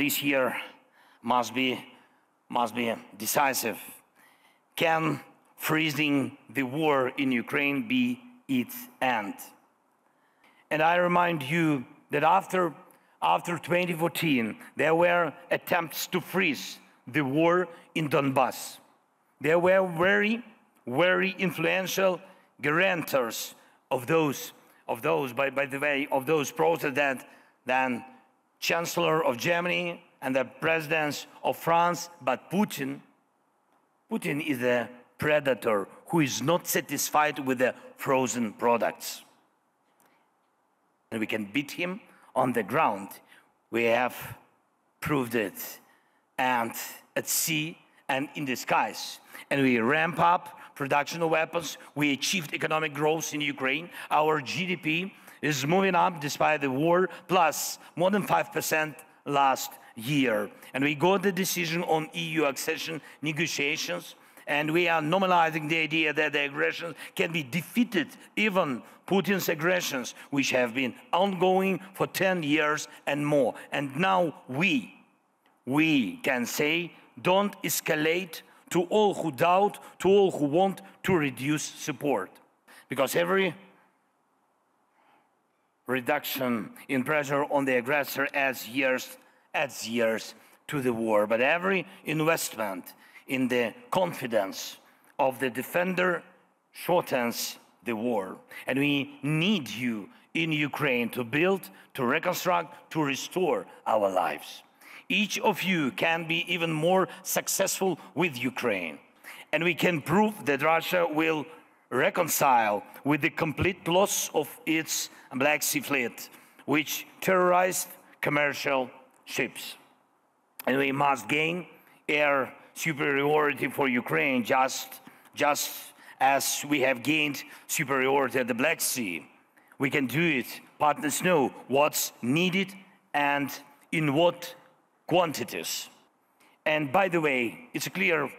this year must be decisive. Can freezing the war in Ukraine be its end? And I remind you that after 2014, there were attempts to freeze the war in Donbas. There were very influential guarantors of those, by the way, of those processes than Chancellor of Germany and the presidents of France. But Putin is a predator who is not satisfied with the frozen products. And we can beat him on the ground. We have proved it, and at sea and in the skies. And we ramp up production of weapons. We achieved economic growth in Ukraine. Our GDP is moving up despite the war, plus more than 5% last year. And we got the decision on EU accession negotiations, and we are normalizing the idea that the aggressions can be defeated, even Putin's aggressions, which have been ongoing for 10 years and more. And now we can say, don't escalate, to all who doubt, to all who want to reduce support. Because every reduction in pressure on the aggressor adds years to the war. But every investment in the confidence of the defender shortens the war. And we need you in Ukraine to build, to reconstruct, to restore our lives. Each of you can be even more successful with Ukraine. And we can prove that Russia will reconcile with the complete loss of its Black Sea fleet, which terrorized commercial ships. And we must gain air superiority for Ukraine, just as we have gained superiority at the Black Sea. We can do it. Partners know what's needed and in what quantities. And by the way, it's a clear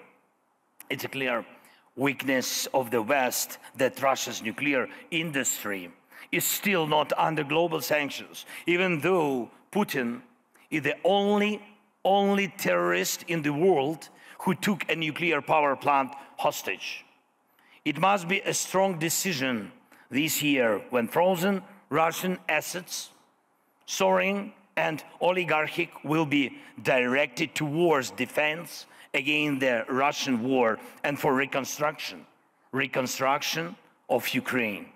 weakness of the West that Russia's nuclear industry is still not under global sanctions, even though Putin is the only terrorist in the world who took a nuclear power plant hostage. It must be a strong decision this year when frozen Russian assets, soaring and oligarchic, will be directed towards defense against the Russian war and for reconstruction of Ukraine.